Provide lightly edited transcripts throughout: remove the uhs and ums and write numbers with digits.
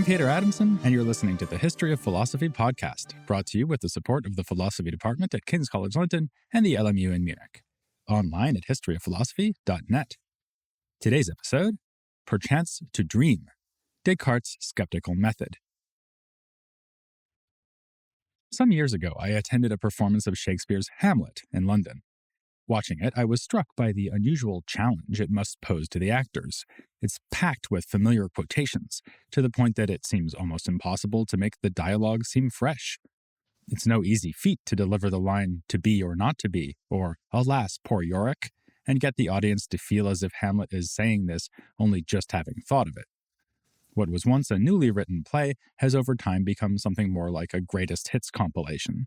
Peter Adamson, and you're listening to the History of Philosophy podcast, brought to you with the support of the Philosophy Department at King's College London and the LMU in Munich. Online at historyofphilosophy.net. Today's episode, Perchance to Dream, Descartes' Skeptical Method. Some years ago, I attended a performance of Shakespeare's Hamlet in London. Watching it, I was struck by the unusual challenge it must pose to the actors. It's packed with familiar quotations, to the point that it seems almost impossible to make the dialogue seem fresh. It's no easy feat to deliver the line "to be or not to be," or "alas, poor Yorick," and get the audience to feel as if Hamlet is saying this only just having thought of it. What was once a newly written play has over time become something more like a greatest hits compilation.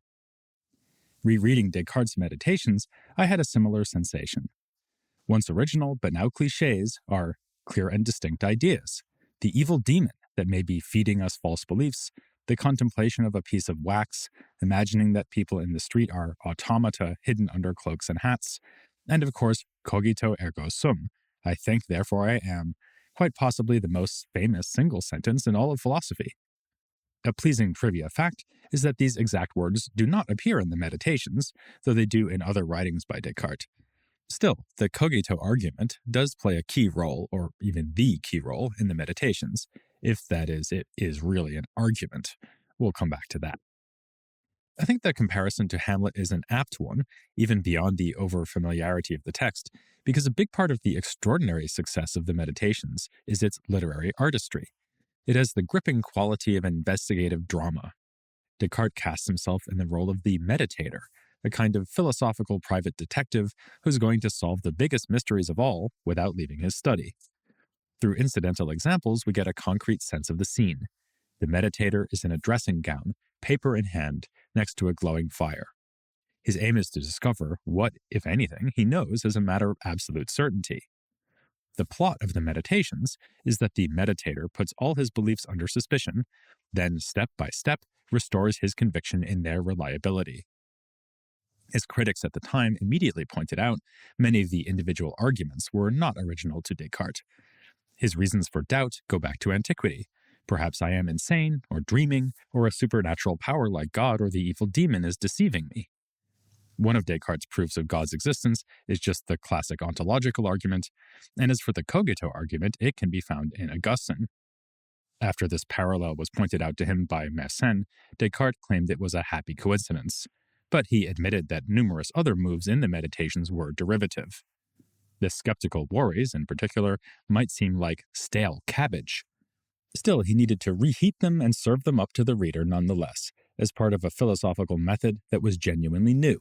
Rereading Descartes' Meditations, I had a similar sensation. Once original, but now clichés, are clear and distinct ideas. The evil demon that may be feeding us false beliefs, the contemplation of a piece of wax, imagining that people in the street are automata hidden under cloaks and hats, and of course, cogito ergo sum, I think therefore I am, quite possibly the most famous single sentence in all of philosophy. A pleasing trivia fact is that these exact words do not appear in the Meditations, though they do in other writings by Descartes. Still, the cogito argument does play a key role, or even the key role, in the Meditations, if that is, it is really an argument. We'll come back to that. I think the comparison to Hamlet is an apt one, even beyond the over-familiarity of the text, because a big part of the extraordinary success of the Meditations is its literary artistry. It has the gripping quality of investigative drama. Descartes casts himself in the role of the meditator, a kind of philosophical private detective who's going to solve the biggest mysteries of all without leaving his study. Through incidental examples, we get a concrete sense of the scene. The meditator is in a dressing gown, paper in hand, next to a glowing fire. His aim is to discover what, if anything, he knows as a matter of absolute certainty. The plot of the Meditations is that the meditator puts all his beliefs under suspicion, then step by step restores his conviction in their reliability. As critics at the time immediately pointed out, many of the individual arguments were not original to Descartes. His reasons for doubt go back to antiquity. Perhaps I am insane, or dreaming, or a supernatural power like God or the evil demon is deceiving me. One of Descartes' proofs of God's existence is just the classic ontological argument, and as for the cogito argument, it can be found in Augustine. After this parallel was pointed out to him by Mersenne, Descartes claimed it was a happy coincidence, but he admitted that numerous other moves in the Meditations were derivative. The skeptical worries, in particular, might seem like stale cabbage. Still, he needed to reheat them and serve them up to the reader nonetheless, as part of a philosophical method that was genuinely new.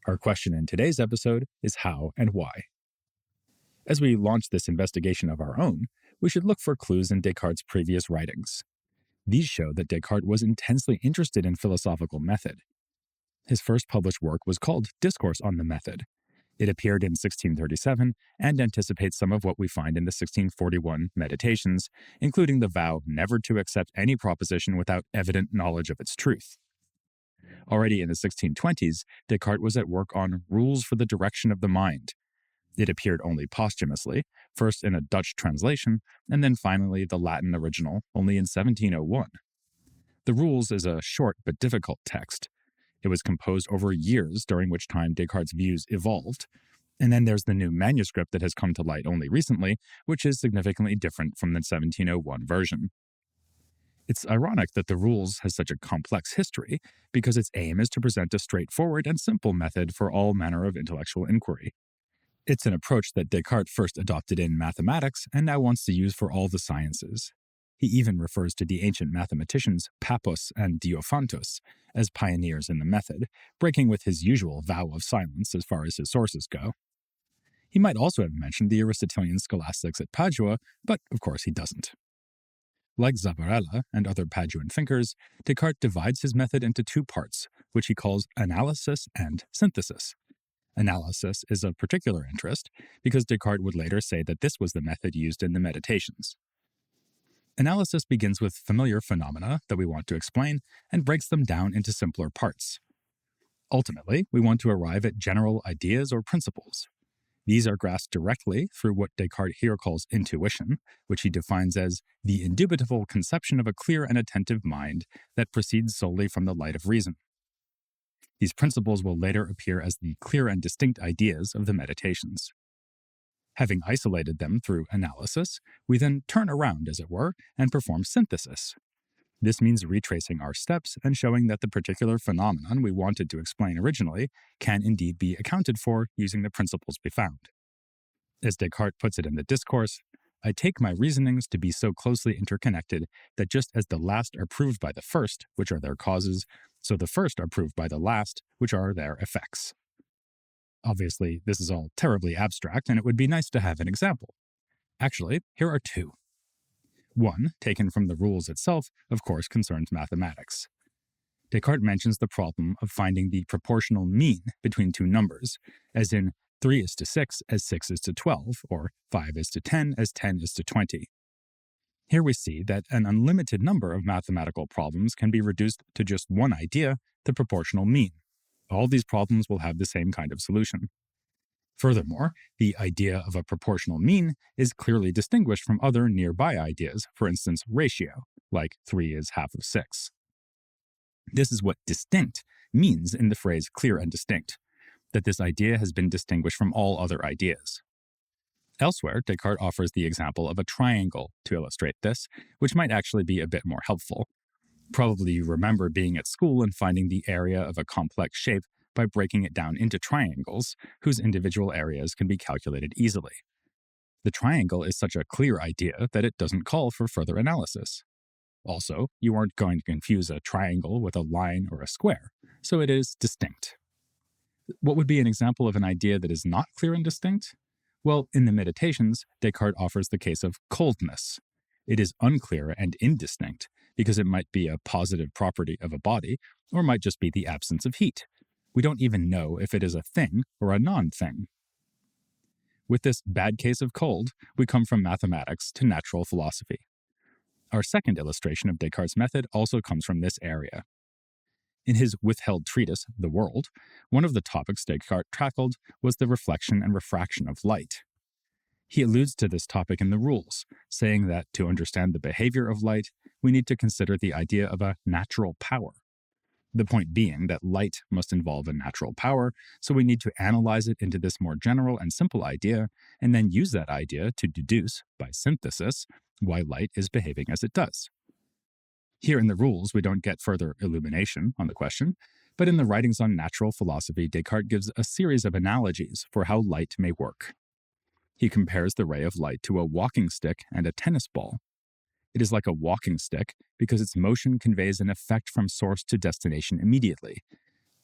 Our question in today's episode is how and why. As we launch this investigation of our own, we should look for clues in Descartes' previous writings. These show that Descartes was intensely interested in philosophical method. His first published work was called Discourse on the Method. It appeared in 1637 and anticipates some of what we find in the 1641 Meditations, including the vow never to accept any proposition without evident knowledge of its truth. Already in the 1620s, Descartes was at work on Rules for the Direction of the Mind. It appeared only posthumously, first in a Dutch translation, and then finally the Latin original, only in 1701. The Rules is a short but difficult text. It was composed over years, during which time Descartes' views evolved. And then there's the new manuscript that has come to light only recently, which is significantly different from the 1701 version. It's ironic that the Rules has such a complex history, because its aim is to present a straightforward and simple method for all manner of intellectual inquiry. It's an approach that Descartes first adopted in mathematics and now wants to use for all the sciences. He even refers to the ancient mathematicians Pappus and Diophantus as pioneers in the method, breaking with his usual vow of silence as far as his sources go. He might also have mentioned the Aristotelian scholastics at Padua, but of course he doesn't. Like Zabarella and other Paduan thinkers, Descartes divides his method into two parts, which he calls analysis and synthesis. Analysis is of particular interest because Descartes would later say that this was the method used in the Meditations. Analysis begins with familiar phenomena that we want to explain and breaks them down into simpler parts. Ultimately, we want to arrive at general ideas or principles. These are grasped directly through what Descartes here calls intuition, which he defines as the indubitable conception of a clear and attentive mind that proceeds solely from the light of reason. These principles will later appear as the clear and distinct ideas of the Meditations. Having isolated them through analysis, we then turn around, as it were, and perform synthesis. This means retracing our steps and showing that the particular phenomenon we wanted to explain originally can indeed be accounted for using the principles we found. As Descartes puts it in the Discourse, I take my reasonings to be so closely interconnected that just as the last are proved by the first, which are their causes, so the first are proved by the last, which are their effects. Obviously, this is all terribly abstract, and it would be nice to have an example. Actually, here are two. One, taken from the rules itself, of course, concerns mathematics. Descartes mentions the problem of finding the proportional mean between two numbers, as in 3 is to 6 as 6 is to 12, or 5 is to 10 as 10 is to 20. Here we see that an unlimited number of mathematical problems can be reduced to just one idea, the proportional mean. All these problems will have the same kind of solution. Furthermore, the idea of a proportional mean is clearly distinguished from other nearby ideas, for instance, ratio, like 3 is half of 6. This is what distinct means in the phrase clear and distinct, that this idea has been distinguished from all other ideas. Elsewhere, Descartes offers the example of a triangle to illustrate this, which might actually be a bit more helpful. Probably you remember being at school and finding the area of a complex shape by breaking it down into triangles, whose individual areas can be calculated easily. The triangle is such a clear idea that it doesn't call for further analysis. Also, you aren't going to confuse a triangle with a line or a square, so it is distinct. What would be an example of an idea that is not clear and distinct? Well, in the Meditations, Descartes offers the case of coldness. It is unclear and indistinct because it might be a positive property of a body or might just be the absence of heat. We don't even know if it is a thing or a non-thing. With this bad case of cold, we come from mathematics to natural philosophy. Our second illustration of Descartes' method also comes from this area. In his withheld treatise, The World, one of the topics Descartes tackled was the reflection and refraction of light. He alludes to this topic in the Rules, saying that to understand the behavior of light, we need to consider the idea of a natural power. The point being that light must involve a natural power, so we need to analyze it into this more general and simple idea, and then use that idea to deduce, by synthesis, why light is behaving as it does. Here in the Rules, we don't get further illumination on the question, but in the writings on natural philosophy, Descartes gives a series of analogies for how light may work. He compares the ray of light to a walking stick and a tennis ball. It is like a walking stick because its motion conveys an effect from source to destination immediately.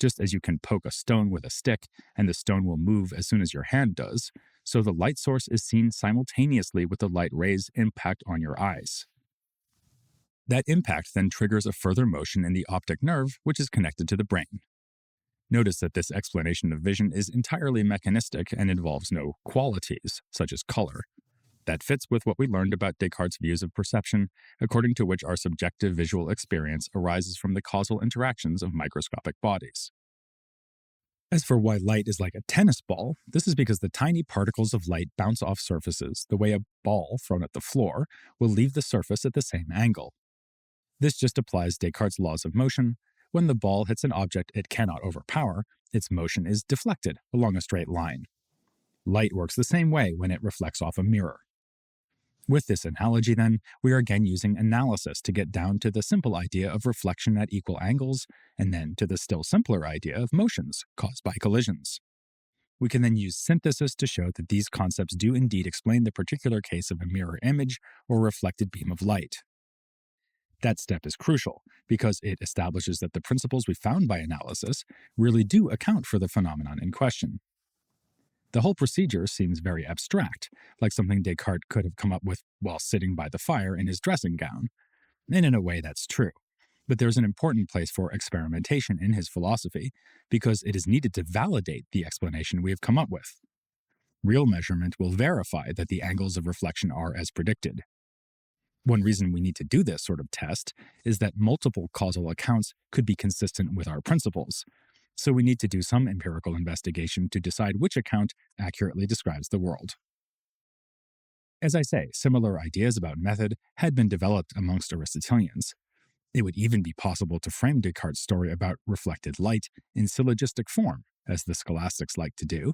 Just as you can poke a stone with a stick and the stone will move as soon as your hand does, so the light source is seen simultaneously with the light ray's impact on your eyes. That impact then triggers a further motion in the optic nerve, which is connected to the brain. Notice that this explanation of vision is entirely mechanistic and involves no qualities, such as color. That fits with what we learned about Descartes' views of perception, according to which our subjective visual experience arises from the causal interactions of microscopic bodies. As for why light is like a tennis ball, this is because the tiny particles of light bounce off surfaces the way a ball thrown at the floor will leave the surface at the same angle. This just applies Descartes' laws of motion. When the ball hits an object it cannot overpower, its motion is deflected along a straight line. Light works the same way when it reflects off a mirror. With this analogy, then, we are again using analysis to get down to the simple idea of reflection at equal angles, and then to the still simpler idea of motions caused by collisions. We can then use synthesis to show that these concepts do indeed explain the particular case of a mirror image or reflected beam of light. That step is crucial because it establishes that the principles we found by analysis really do account for the phenomenon in question. The whole procedure seems very abstract, like something Descartes could have come up with while sitting by the fire in his dressing gown. And in a way, that's true. But there's an important place for experimentation in his philosophy because it is needed to validate the explanation we have come up with. Real measurement will verify that the angles of reflection are as predicted. One reason we need to do this sort of test is that multiple causal accounts could be consistent with our principles. So we need to do some empirical investigation to decide which account accurately describes the world. As I say, similar ideas about method had been developed amongst Aristotelians. It would even be possible to frame Descartes' story about reflected light in syllogistic form, as the scholastics like to do.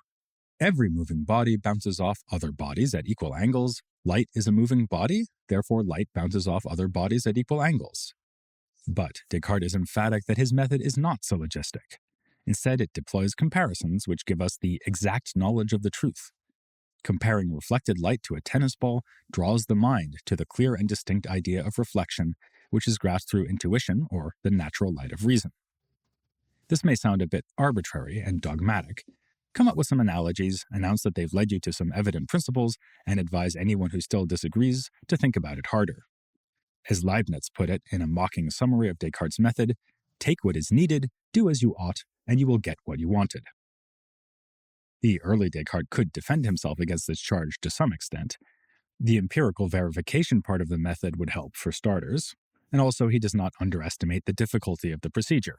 Every moving body bounces off other bodies at equal angles. Light is a moving body, therefore light bounces off other bodies at equal angles. But Descartes is emphatic that his method is not syllogistic. Instead, it deploys comparisons which give us the exact knowledge of the truth. Comparing reflected light to a tennis ball draws the mind to the clear and distinct idea of reflection, which is grasped through intuition or the natural light of reason. This may sound a bit arbitrary and dogmatic. Come up with some analogies, announce that they've led you to some evident principles, and advise anyone who still disagrees to think about it harder. As Leibniz put it in a mocking summary of Descartes' method, take what is needed, do as you ought, and you will get what you wanted. The early Descartes could defend himself against this charge to some extent. The empirical verification part of the method would help for starters, and also he does not underestimate the difficulty of the procedure.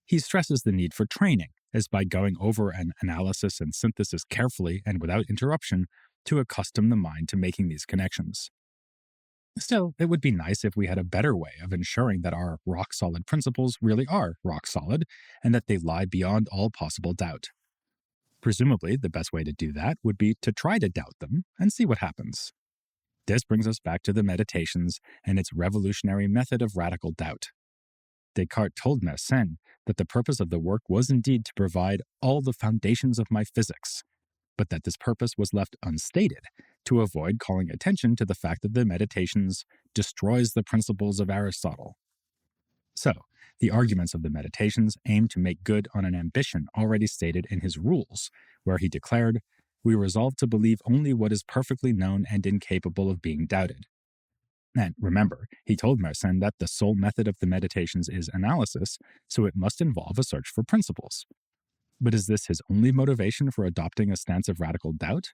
He stresses the need for training, as by going over an analysis and synthesis carefully and without interruption to accustom the mind to making these connections. Still, it would be nice if we had a better way of ensuring that our rock-solid principles really are rock-solid and that they lie beyond all possible doubt. Presumably, the best way to do that would be to try to doubt them and see what happens. This brings us back to the Meditations and its revolutionary method of radical doubt. Descartes told Mersenne that the purpose of the work was indeed to provide all the foundations of my physics, but that this purpose was left unstated to avoid calling attention to the fact that the Meditations destroys the principles of Aristotle. So, the arguments of the Meditations aim to make good on an ambition already stated in his rules, where he declared, "We resolve to believe only what is perfectly known and incapable of being doubted." And remember, he told Mersenne that the sole method of the Meditations is analysis, so it must involve a search for principles. But is this his only motivation for adopting a stance of radical doubt?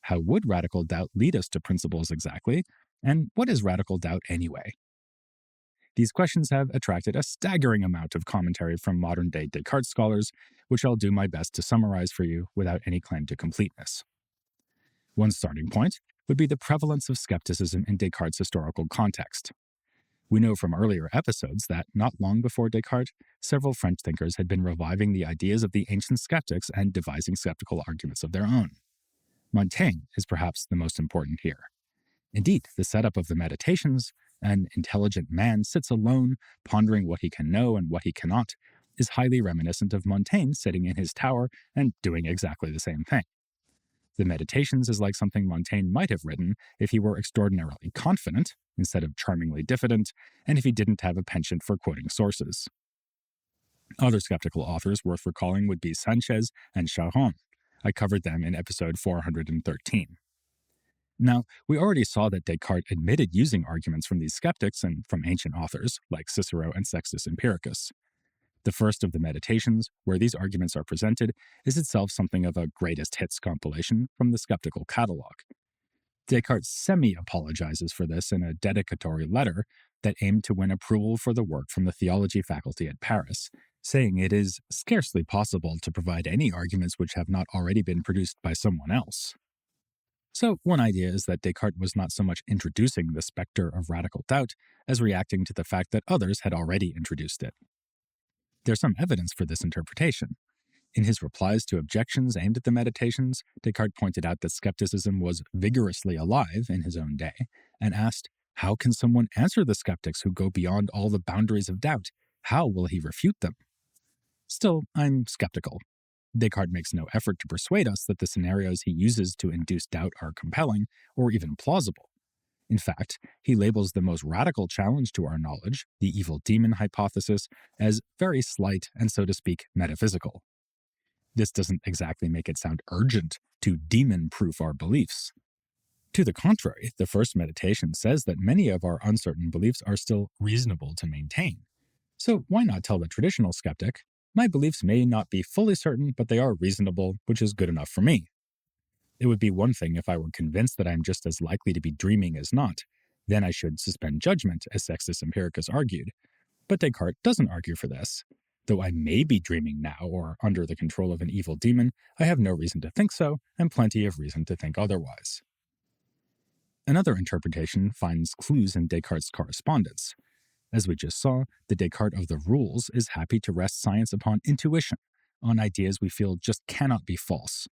How would radical doubt lead us to principles exactly? And what is radical doubt anyway? These questions have attracted a staggering amount of commentary from modern-day Descartes scholars, which I'll do my best to summarize for you without any claim to completeness. One starting point would be the prevalence of skepticism in Descartes' historical context. We know from earlier episodes that, not long before Descartes, several French thinkers had been reviving the ideas of the ancient skeptics and devising skeptical arguments of their own. Montaigne is perhaps the most important here. Indeed, the setup of the Meditations, an intelligent man sits alone, pondering what he can know and what he cannot, is highly reminiscent of Montaigne sitting in his tower and doing exactly the same thing. The Meditations is like something Montaigne might have written if he were extraordinarily confident, instead of charmingly diffident, and if he didn't have a penchant for quoting sources. Other skeptical authors worth recalling would be Sanchez and Charron. I covered them in episode 413. Now, we already saw that Descartes admitted using arguments from these skeptics and from ancient authors, like Cicero and Sextus Empiricus. The first of the Meditations, where these arguments are presented, is itself something of a greatest hits compilation from the skeptical catalog. Descartes semi-apologizes for this in a dedicatory letter that aimed to win approval for the work from the theology faculty at Paris, saying it is scarcely possible to provide any arguments which have not already been produced by someone else. So, one idea is that Descartes was not so much introducing the specter of radical doubt as reacting to the fact that others had already introduced it. There's some evidence for this interpretation. In his replies to objections aimed at the Meditations, Descartes pointed out that skepticism was vigorously alive in his own day, and asked, how can someone answer the skeptics who go beyond all the boundaries of doubt? How will he refute them? Still, I'm skeptical. Descartes makes no effort to persuade us that the scenarios he uses to induce doubt are compelling or even plausible. In fact, he labels the most radical challenge to our knowledge, the evil demon hypothesis, as very slight and, so to speak, metaphysical. This doesn't exactly make it sound urgent to demon-proof our beliefs. To the contrary, the first meditation says that many of our uncertain beliefs are still reasonable to maintain. So why not tell the traditional skeptic, my beliefs may not be fully certain, but they are reasonable, which is good enough for me. It would be one thing if I were convinced that I'm just as likely to be dreaming as not. Then I should suspend judgment, as Sextus Empiricus argued. But Descartes doesn't argue for this. Though I may be dreaming now or under the control of an evil demon, I have no reason to think so, and plenty of reason to think otherwise. Another interpretation finds clues in Descartes' correspondence. As we just saw, the Descartes of the rules is happy to rest science upon intuition, on ideas we feel just cannot be false.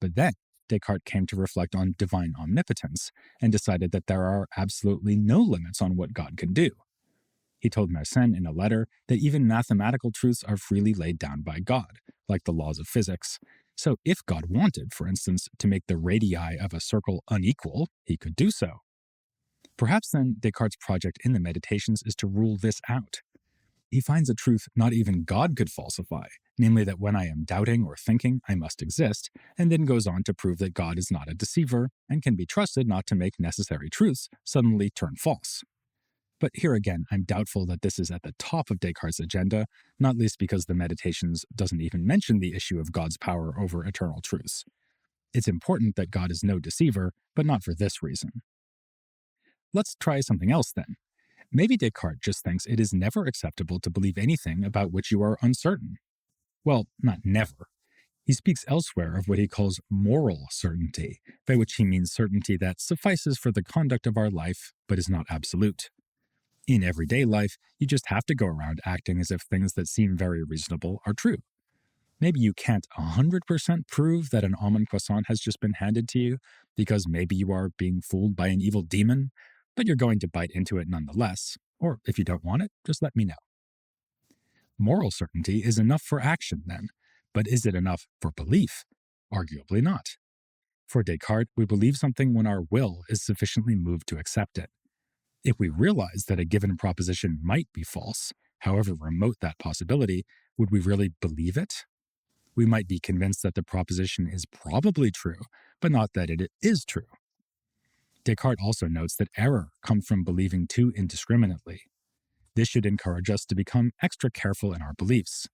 But then, Descartes came to reflect on divine omnipotence and decided that there are absolutely no limits on what God can do. He told Mersenne in a letter that even mathematical truths are freely laid down by God, like the laws of physics. So if God wanted, for instance, to make the radii of a circle unequal, he could do so. Perhaps then Descartes' project in the Meditations is to rule this out. He finds a truth not even God could falsify, namely that when I am doubting or thinking, I must exist, and then goes on to prove that God is not a deceiver and can be trusted not to make necessary truths suddenly turn false. But here again, I'm doubtful that this is at the top of Descartes' agenda, not least because the Meditations doesn't even mention the issue of God's power over eternal truths. It's important that God is no deceiver, but not for this reason. Let's try something else then. Maybe Descartes just thinks it is never acceptable to believe anything about which you are uncertain. Well, not never. He speaks elsewhere of what he calls moral certainty, by which he means certainty that suffices for the conduct of our life, but is not absolute. In everyday life, you just have to go around acting as if things that seem very reasonable are true. Maybe you can't 100% prove that an almond croissant has just been handed to you, because maybe you are being fooled by an evil demon, but you're going to bite into it nonetheless. Or if you don't want it, just let me know. Moral certainty is enough for action, then. But is it enough for belief? Arguably not. For Descartes, we believe something when our will is sufficiently moved to accept it. If we realize that a given proposition might be false, however remote that possibility, would we really believe it? We might be convinced that the proposition is probably true, but not that it is true. Descartes also notes that error comes from believing too indiscriminately. This should encourage us to become extra careful in our beliefs.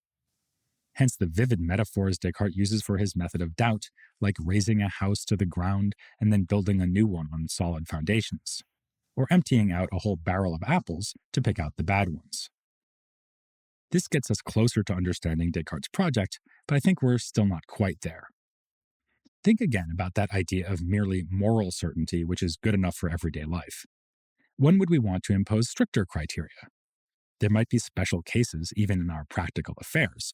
Hence the vivid metaphors Descartes uses for his method of doubt, like razing a house to the ground and then building a new one on solid foundations, or emptying out a whole barrel of apples to pick out the bad ones. This gets us closer to understanding Descartes' project, but I think we're still not quite there. Think again about that idea of merely moral certainty which is good enough for everyday life. When would we want to impose stricter criteria? There might be special cases even in our practical affairs.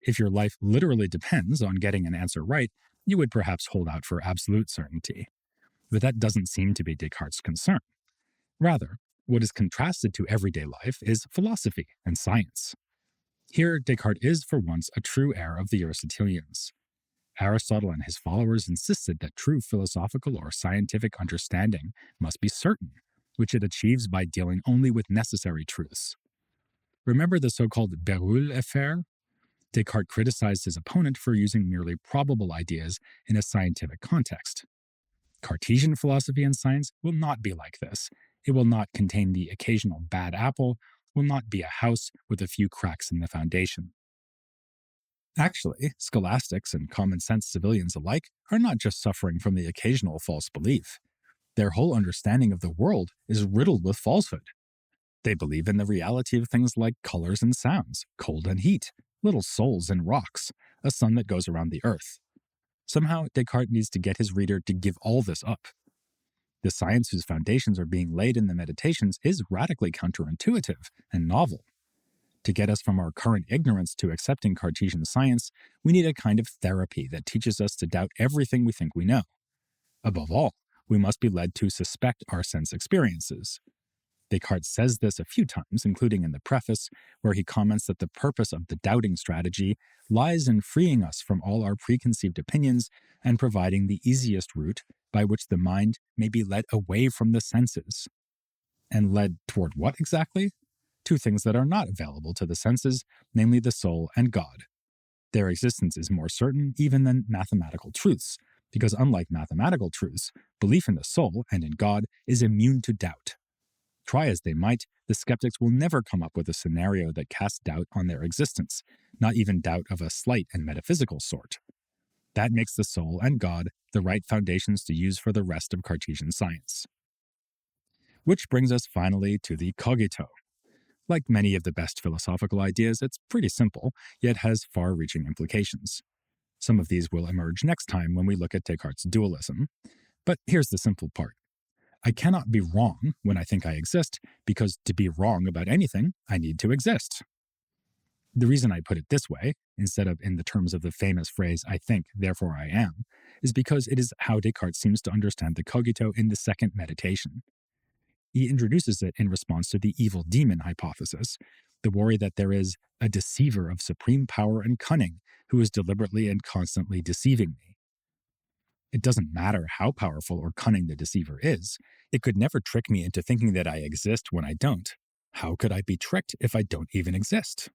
If your life literally depends on getting an answer right, you would perhaps hold out for absolute certainty. But that doesn't seem to be Descartes' concern. Rather, what is contrasted to everyday life is philosophy and science. Here, Descartes is, for once, a true heir of the Aristotelians. Aristotle and his followers insisted that true philosophical or scientific understanding must be certain, which it achieves by dealing only with necessary truths. Remember the so-called Bérulle affair? Descartes criticized his opponent for using merely probable ideas in a scientific context. Cartesian philosophy and science will not be like this. It will not contain the occasional bad apple, will not be a house with a few cracks in the foundation. Actually, scholastics and common-sense civilians alike are not just suffering from the occasional false belief. Their whole understanding of the world is riddled with falsehood. They believe in the reality of things like colors and sounds, cold and heat, little souls and rocks, a sun that goes around the earth. Somehow, Descartes needs to get his reader to give all this up. The science whose foundations are being laid in the Meditations is radically counterintuitive and novel. To get us from our current ignorance to accepting Cartesian science, we need a kind of therapy that teaches us to doubt everything we think we know. Above all, we must be led to suspect our sense experiences. Descartes says this a few times, including in the preface, where he comments that the purpose of the doubting strategy lies in freeing us from all our preconceived opinions and providing the easiest route by which the mind may be led away from the senses. And led toward what exactly? Two things that are not available to the senses, namely the soul and God. Their existence is more certain even than mathematical truths, because unlike mathematical truths, belief in the soul and in God is immune to doubt. Try as they might, the skeptics will never come up with a scenario that casts doubt on their existence, not even doubt of a slight and metaphysical sort. That makes the soul and God the right foundations to use for the rest of Cartesian science. Which brings us finally to the cogito. Like many of the best philosophical ideas, it's pretty simple, yet has far-reaching implications. Some of these will emerge next time when we look at Descartes' dualism. But here's the simple part. I cannot be wrong when I think I exist, because to be wrong about anything, I need to exist. The reason I put it this way, instead of in the terms of the famous phrase, I think, therefore I am, is because it is how Descartes seems to understand the cogito in the second meditation. He introduces it in response to the evil demon hypothesis, the worry that there is a deceiver of supreme power and cunning who is deliberately and constantly deceiving me. It doesn't matter how powerful or cunning the deceiver is, it could never trick me into thinking that I exist when I don't. How could I be tricked if I don't even exist?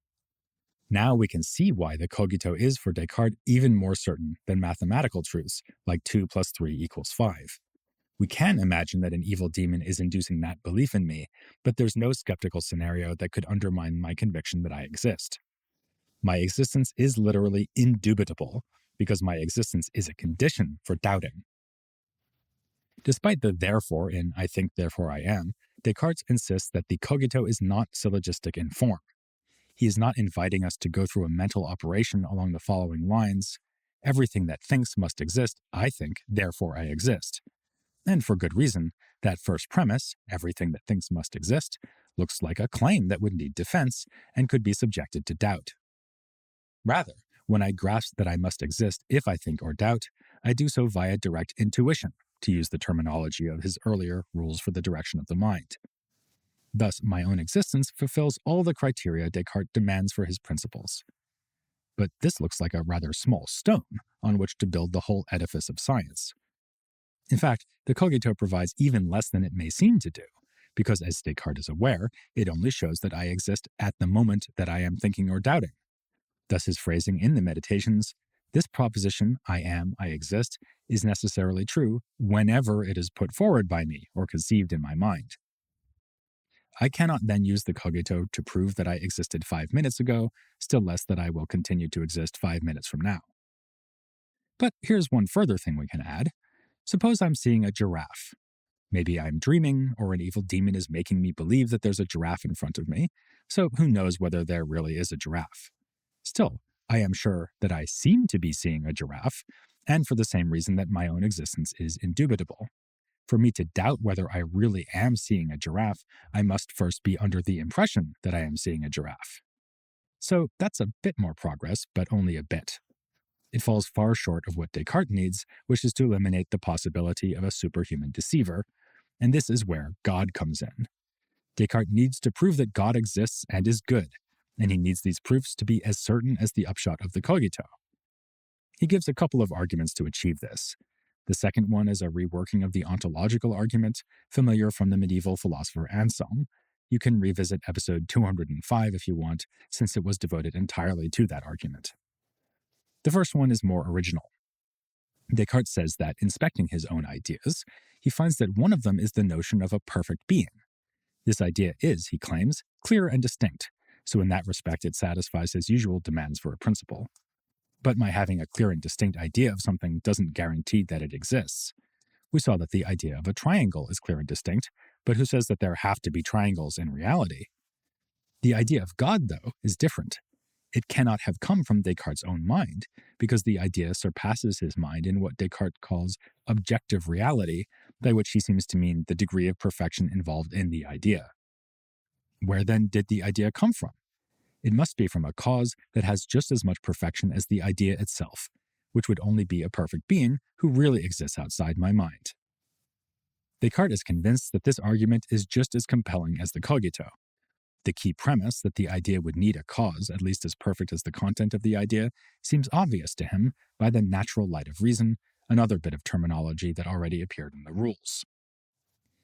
Now we can see why the cogito is for Descartes even more certain than mathematical truths like 2 plus 3 equals 5. We can imagine that an evil demon is inducing that belief in me, but there's no skeptical scenario that could undermine my conviction that I exist. My existence is literally indubitable, because my existence is a condition for doubting. Despite the therefore in I think therefore I am, Descartes insists that the cogito is not syllogistic in form. He is not inviting us to go through a mental operation along the following lines: everything that thinks must exist, I think, therefore I exist. And for good reason. That first premise, everything that thinks must exist, looks like a claim that would need defense and could be subjected to doubt. Rather, when I grasp that I must exist if I think or doubt, I do so via direct intuition, to use the terminology of his earlier rules for the direction of the mind. Thus, my own existence fulfills all the criteria Descartes demands for his principles. But this looks like a rather small stone on which to build the whole edifice of science. In fact, the cogito provides even less than it may seem to do, because as Descartes is aware, it only shows that I exist at the moment that I am thinking or doubting. Thus his phrasing in the Meditations, this proposition, I am, I exist, is necessarily true whenever it is put forward by me or conceived in my mind. I cannot then use the cogito to prove that I existed 5 minutes ago, still less that I will continue to exist 5 minutes from now. But here's one further thing we can add. Suppose I'm seeing a giraffe. Maybe I'm dreaming, or an evil demon is making me believe that there's a giraffe in front of me, so who knows whether there really is a giraffe. Still, I am sure that I seem to be seeing a giraffe, and for the same reason that my own existence is indubitable. For me to doubt whether I really am seeing a giraffe, I must first be under the impression that I am seeing a giraffe. So that's a bit more progress, but only a bit. It falls far short of what Descartes needs, which is to eliminate the possibility of a superhuman deceiver, and this is where God comes in. Descartes needs to prove that God exists and is good, and he needs these proofs to be as certain as the upshot of the cogito. He gives a couple of arguments to achieve this. The second one is a reworking of the ontological argument, familiar from the medieval philosopher Anselm. You can revisit episode 205 if you want, since it was devoted entirely to that argument. The first one is more original. Descartes says that, inspecting his own ideas, he finds that one of them is the notion of a perfect being. This idea is, he claims, clear and distinct, so in that respect it satisfies his usual demands for a principle. But my having a clear and distinct idea of something doesn't guarantee that it exists. We saw that the idea of a triangle is clear and distinct, but who says that there have to be triangles in reality? The idea of God, though, is different. It cannot have come from Descartes' own mind, because the idea surpasses his mind in what Descartes calls objective reality, by which he seems to mean the degree of perfection involved in the idea. Where then did the idea come from? It must be from a cause that has just as much perfection as the idea itself, which would only be a perfect being who really exists outside my mind. Descartes is convinced that this argument is just as compelling as the cogito. The key premise that the idea would need a cause at least as perfect as the content of the idea seems obvious to him by the natural light of reason, another bit of terminology that already appeared in the rules.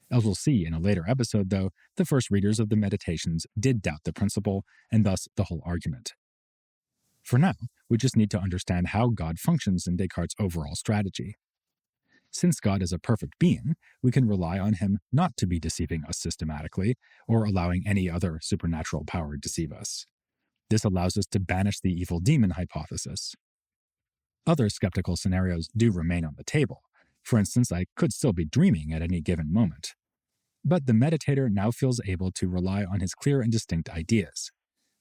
As we'll see in a later episode, though, the first readers of the Meditations did doubt the principle, and thus the whole argument. For now, we just need to understand how God functions in Descartes' overall strategy. Since God is a perfect being, we can rely on him not to be deceiving us systematically, or allowing any other supernatural power to deceive us. This allows us to banish the evil demon hypothesis. Other skeptical scenarios do remain on the table. For instance, I could still be dreaming at any given moment. But the meditator now feels able to rely on his clear and distinct ideas.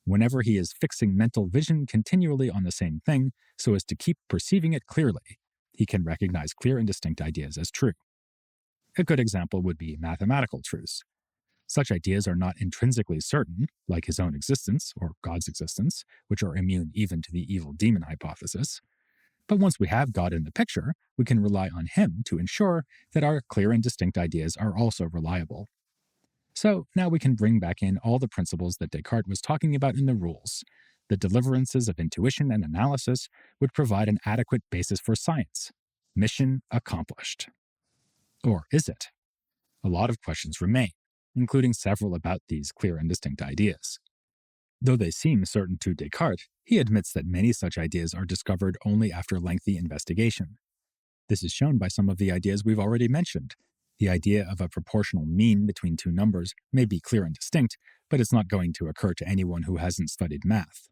Whenever he is fixing mental vision continually on the same thing so as to keep perceiving it clearly, he can recognize clear and distinct ideas as true. A good example would be mathematical truths. Such ideas are not intrinsically certain, like his own existence or God's existence, which are immune even to the evil demon hypothesis. But once we have God in the picture, we can rely on him to ensure that our clear and distinct ideas are also reliable. So now we can bring back in all the principles that Descartes was talking about in the rules. The deliverances of intuition and analysis would provide an adequate basis for science. Mission accomplished. Or is it? A lot of questions remain, including several about these clear and distinct ideas. Though they seem certain to Descartes, he admits that many such ideas are discovered only after lengthy investigation. This is shown by some of the ideas we've already mentioned. The idea of a proportional mean between two numbers may be clear and distinct, but it's not going to occur to anyone who hasn't studied math.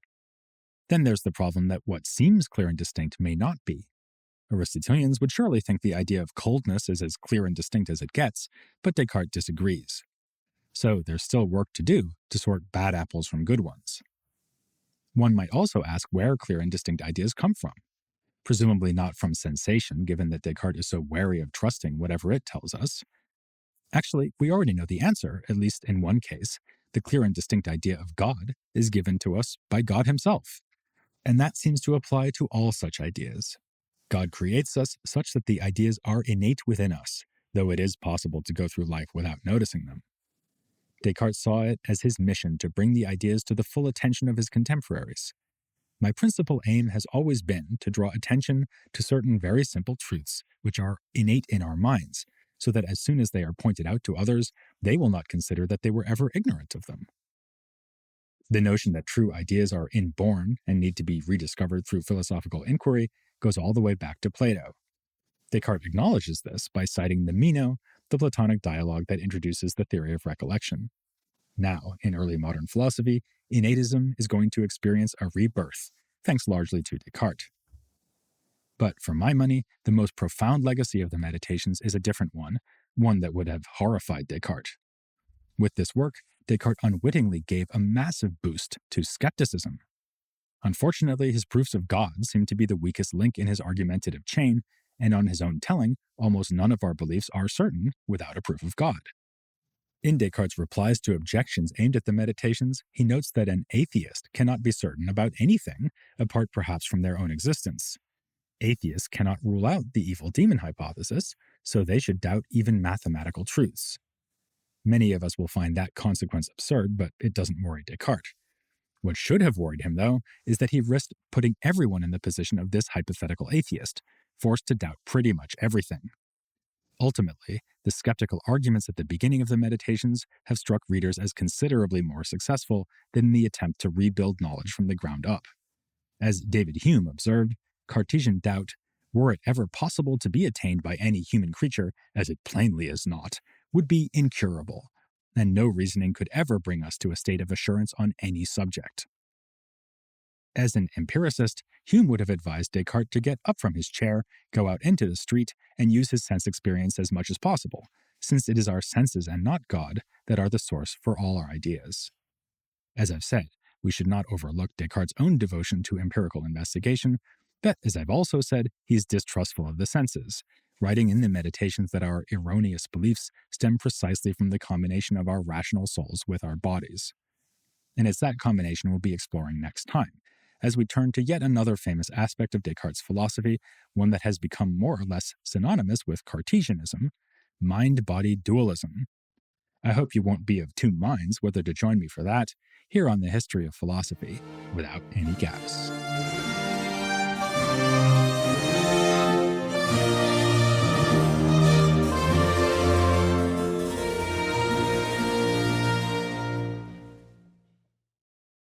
Then there's the problem that what seems clear and distinct may not be. Aristotelians would surely think the idea of coldness is as clear and distinct as it gets, but Descartes disagrees. So there's still work to do to sort bad apples from good ones. One might also ask where clear and distinct ideas come from. Presumably not from sensation, given that Descartes is so wary of trusting whatever it tells us. Actually, we already know the answer, at least in one case. The clear and distinct idea of God is given to us by God himself. And that seems to apply to all such ideas. God creates us such that the ideas are innate within us, though it is possible to go through life without noticing them. Descartes saw it as his mission to bring the ideas to the full attention of his contemporaries. My principal aim has always been to draw attention to certain very simple truths which are innate in our minds, so that as soon as they are pointed out to others, they will not consider that they were ever ignorant of them. The notion that true ideas are inborn and need to be rediscovered through philosophical inquiry goes all the way back to Plato. Descartes acknowledges this by citing the Meno, the Platonic dialogue that introduces the theory of recollection. Now, in early modern philosophy, innatism is going to experience a rebirth, thanks largely to Descartes. But for my money, the most profound legacy of the Meditations is a different one that would have horrified Descartes. With this work, Descartes unwittingly gave a massive boost to skepticism. Unfortunately, his proofs of God seem to be the weakest link in his argumentative chain, and on his own telling, almost none of our beliefs are certain without a proof of God. In Descartes' replies to objections aimed at the Meditations, he notes that an atheist cannot be certain about anything, apart perhaps from their own existence. Atheists cannot rule out the evil demon hypothesis, so they should doubt even mathematical truths. Many of us will find that consequence absurd, but it doesn't worry Descartes. What should have worried him, though, is that he risked putting everyone in the position of this hypothetical atheist, forced to doubt pretty much everything. Ultimately, the skeptical arguments at the beginning of the Meditations have struck readers as considerably more successful than the attempt to rebuild knowledge from the ground up. As David Hume observed, Cartesian doubt, were it ever possible to be attained by any human creature, as it plainly is not, would be incurable, and no reasoning could ever bring us to a state of assurance on any subject. As an empiricist, Hume would have advised Descartes to get up from his chair, go out into the street, and use his sense experience as much as possible, since it is our senses and not God that are the source for all our ideas. As I've said, we should not overlook Descartes' own devotion to empirical investigation, but as I've also said, he's distrustful of the senses, writing in the Meditations that our erroneous beliefs stem precisely from the combination of our rational souls with our bodies. And it's that combination we'll be exploring next time, as we turn to yet another famous aspect of Descartes' philosophy, one that has become more or less synonymous with Cartesianism, mind-body dualism. I hope you won't be of two minds whether to join me for that, here on the History of Philosophy, without any gaps.